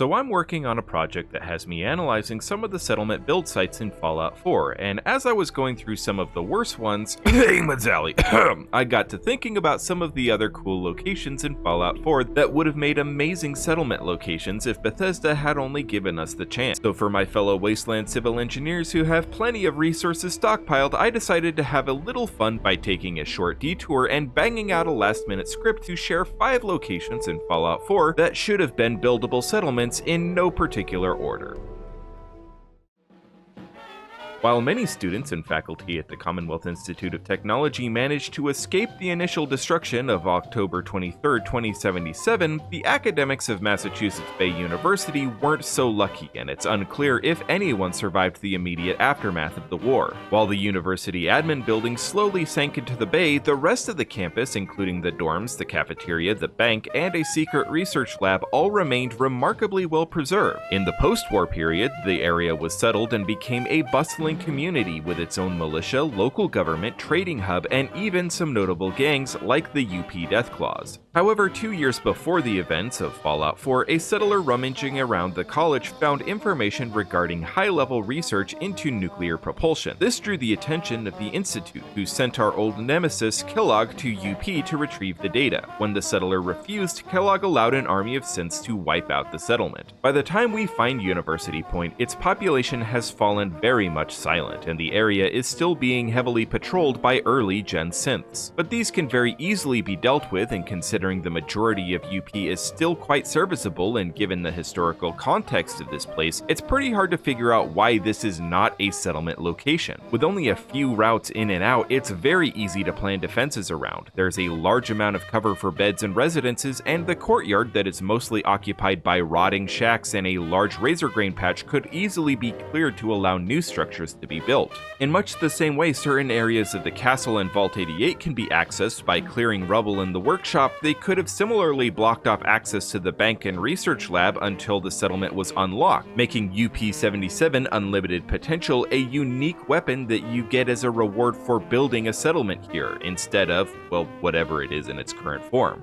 So I'm working on a project that has me analyzing some of the settlement build sites in Fallout 4, and as I was going through some of the worst ones, I got to thinking about some of the other cool locations in Fallout 4 that would have made amazing settlement locations if Bethesda had only given us the chance. So for my fellow Wasteland civil engineers who have plenty of resources stockpiled, I decided to have a little fun by taking a short detour and banging out a last-minute script to share 5 locations in Fallout 4 that should have been buildable settlements in no particular order. While many students and faculty at the Commonwealth Institute of Technology managed to escape the initial destruction of October 23, 2077, the academics of Massachusetts Bay University weren't so lucky, and it's unclear if anyone survived the immediate aftermath of the war. While the university admin building slowly sank into the bay, the rest of the campus, including the dorms, the cafeteria, the bank, and a secret research lab, all remained remarkably well preserved. In the post-war period, the area was settled and became a bustling community with its own militia, local government, trading hub, and even some notable gangs like the UP Deathclaws. However, 2 years before the events of Fallout 4, a settler rummaging around the college found information regarding high-level research into nuclear propulsion. This drew the attention of the Institute, who sent our old nemesis Kellogg to UP to retrieve the data. When the settler refused, Kellogg allowed an army of synths to wipe out the settlement. By the time we find University Point, its population has fallen very much silent, and the area is still being heavily patrolled by early-gen synths. But these can very easily be dealt with, and considering the majority of UP is still quite serviceable, and given the historical context of this place, it's pretty hard to figure out why this is not a settlement location. With only a few routes in and out, it's very easy to plan defenses around. There's a large amount of cover for beds and residences, and the courtyard that is mostly occupied by rotting shacks and a large razor grain patch could easily be cleared to allow new structures to be built. In much the same way certain areas of the castle and Vault 88 can be accessed by clearing rubble in the workshop, they could have similarly blocked off access to the bank and research lab until the settlement was unlocked, making UP-77 Unlimited Potential a unique weapon that you get as a reward for building a settlement here, instead of, well, whatever it is in its current form.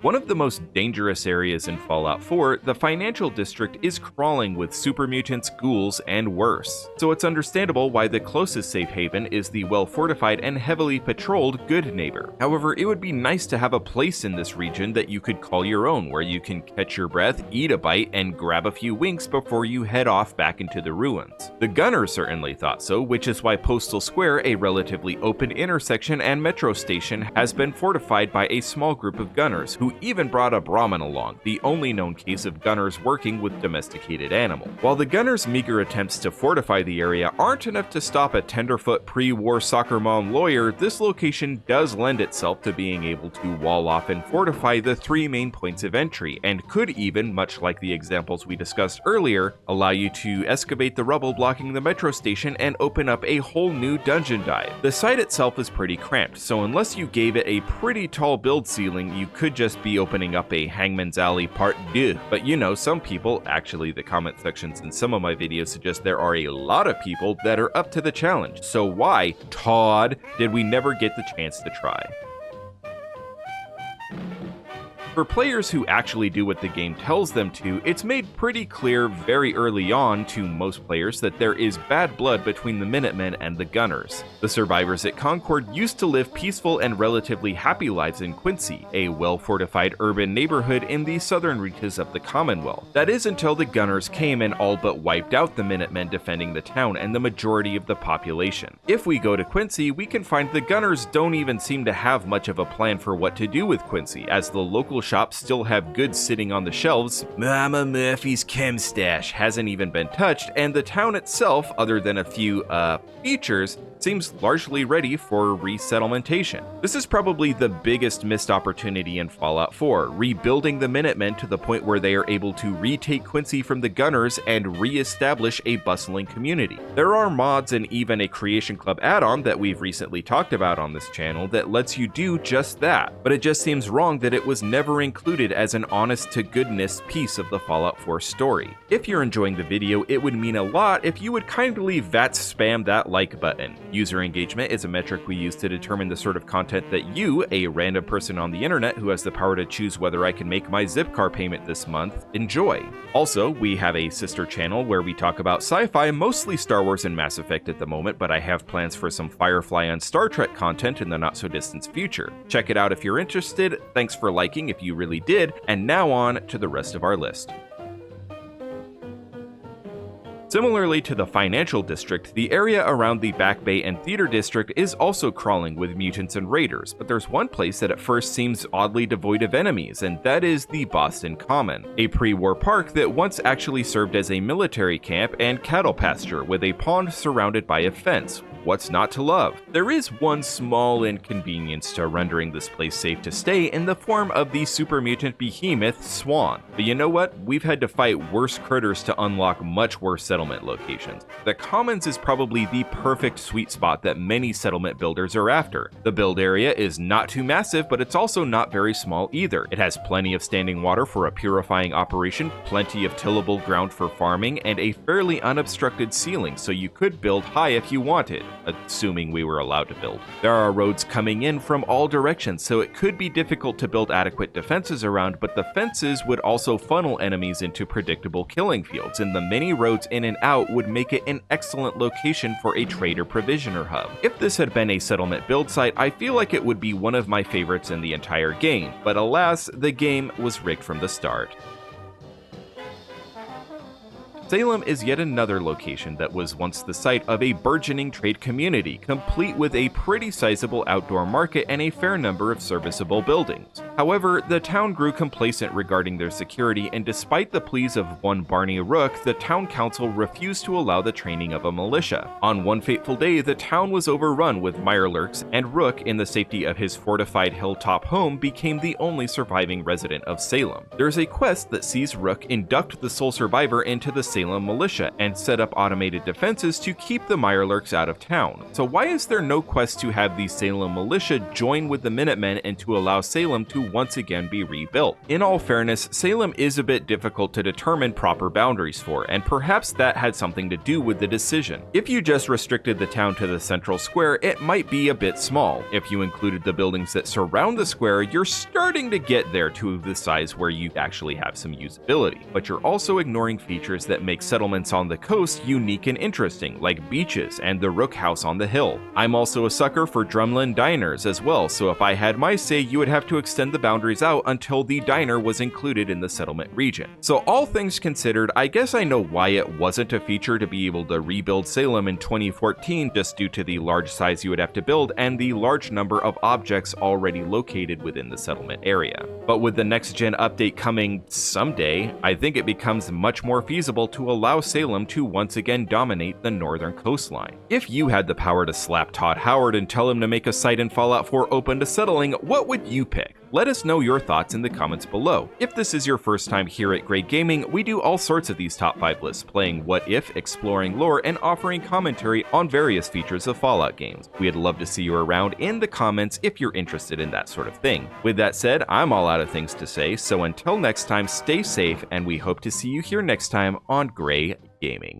One of the most dangerous areas in Fallout 4, the Financial District is crawling with super mutants, ghouls, and worse. So it's understandable why the closest safe haven is the well-fortified and heavily patrolled Good Neighbor. However, it would be nice to have a place in this region that you could call your own, where you can catch your breath, eat a bite, and grab a few winks before you head off back into the ruins. The Gunners certainly thought so, which is why Postal Square, a relatively open intersection and metro station, has been fortified by a small group of Gunners, who even brought up ramen along, the only known case of Gunners working with domesticated animals. While the Gunners' meager attempts to fortify the area aren't enough to stop a tenderfoot pre-war soccer mom lawyer, this location does lend itself to being able to wall off and fortify the 3 main points of entry, and could even, much like the examples we discussed earlier, allow you to excavate the rubble blocking the metro station and open up a whole new dungeon dive. The site itself is pretty cramped, so unless you gave it a pretty tall build ceiling, you could just be opening up a Hangman's Alley Part 2. But you know, some people, actually the comment sections in some of my videos suggest there are a lot of people that are up to the challenge. So why, Todd, did we never get the chance to try? For players who actually do what the game tells them to, it's made pretty clear very early on to most players that there is bad blood between the Minutemen and the Gunners. The survivors at Concord used to live peaceful and relatively happy lives in Quincy, a well-fortified urban neighborhood in the southern reaches of the Commonwealth. That is until the Gunners came and all but wiped out the Minutemen defending the town and the majority of the population. If we go to Quincy, we can find the Gunners don't even seem to have much of a plan for what to do with Quincy, as the local shops still have goods sitting on the shelves, Mama Murphy's chem stash hasn't even been touched, and the town itself, other than a few, features, seems largely ready for resettlementation. This is probably the biggest missed opportunity in Fallout 4, rebuilding the Minutemen to the point where they are able to retake Quincy from the Gunners and re-establish a bustling community. There are mods and even a Creation Club add-on that we've recently talked about on this channel that lets you do just that, but it just seems wrong that it was never included as an honest-to-goodness piece of the Fallout 4 story. If you're enjoying the video, it would mean a lot if you would kindly spam that like button. User engagement is a metric we use to determine the sort of content that you, a random person on the internet who has the power to choose whether I can make my Zipcar payment this month, enjoy. Also, we have a sister channel where we talk about sci-fi, mostly Star Wars and Mass Effect at the moment, but I have plans for some Firefly and Star Trek content in the not-so-distant future. Check it out if you're interested. Thanks for liking if you really did, and now on to the rest of our list. Similarly to the financial district, the area around the Back Bay and Theater District is also crawling with mutants and raiders, but there's one place that at first seems oddly devoid of enemies, and that is the Boston Common, a pre-war park that once actually served as a military camp and cattle pasture with a pond surrounded by a fence. What's not to love? There is one small inconvenience to rendering this place safe to stay in the form of the super mutant behemoth Swan. But you know what? We've had to fight worse critters to unlock much worse settlement locations. The Commons is probably the perfect sweet spot that many settlement builders are after. The build area is not too massive, but it's also not very small either. It has plenty of standing water for a purifying operation, plenty of tillable ground for farming, and a fairly unobstructed ceiling, so you could build high if you wanted, assuming we were allowed to build. There are roads coming in from all directions, so it could be difficult to build adequate defenses around, but the fences would also funnel enemies into predictable killing fields, and the many roads in and out would make it an excellent location for a trader provisioner hub. If this had been a settlement build site, I feel like it would be one of my favorites in the entire game, but alas, the game was rigged from the start. Salem is yet another location that was once the site of a burgeoning trade community, complete with a pretty sizable outdoor market and a fair number of serviceable buildings. However, the town grew complacent regarding their security, and despite the pleas of one Barney Rook, the town council refused to allow the training of a militia. On one fateful day, the town was overrun with mirelurks, and Rook, in the safety of his fortified hilltop home, became the only surviving resident of Salem. There's a quest that sees Rook induct the sole survivor into the Salem militia and set up automated defenses to keep the mirelurks out of town. So why is there no quest to have the Salem militia join with the Minutemen and to allow Salem to once again be rebuilt? In all fairness, Salem is a bit difficult to determine proper boundaries for, and perhaps that had something to do with the decision. If you just restricted the town to the central square, it might be a bit small. If you included the buildings that surround the square, you're starting to get there to the size where you actually have some usability. But you're also ignoring features that make settlements on the coast unique and interesting, like beaches and the Rook House on the hill. I'm also a sucker for drumlin diners as well, so if I had my say, you would have to extend the boundaries out until the diner was included in the settlement region. So all things considered, I guess I know why it wasn't a feature to be able to rebuild Salem in 2014, just due to the large size you would have to build and the large number of objects already located within the settlement area. But with the next gen update coming someday, I think it becomes much more feasible to allow Salem to once again dominate the northern coastline. If you had the power to slap Todd Howard and tell him to make a site in Fallout 4 open to settling, what would you pick? Let us know your thoughts in the comments below. If this is your first time here at Great Gaming, we do all sorts of these top 5 lists, playing what if, exploring lore, and offering commentary on various features of Fallout games. We'd love to see you around in the comments if you're interested in that sort of thing. With that said, I'm all out of things to say, so until next time, stay safe, and we hope to see you here next time on Great Gaming.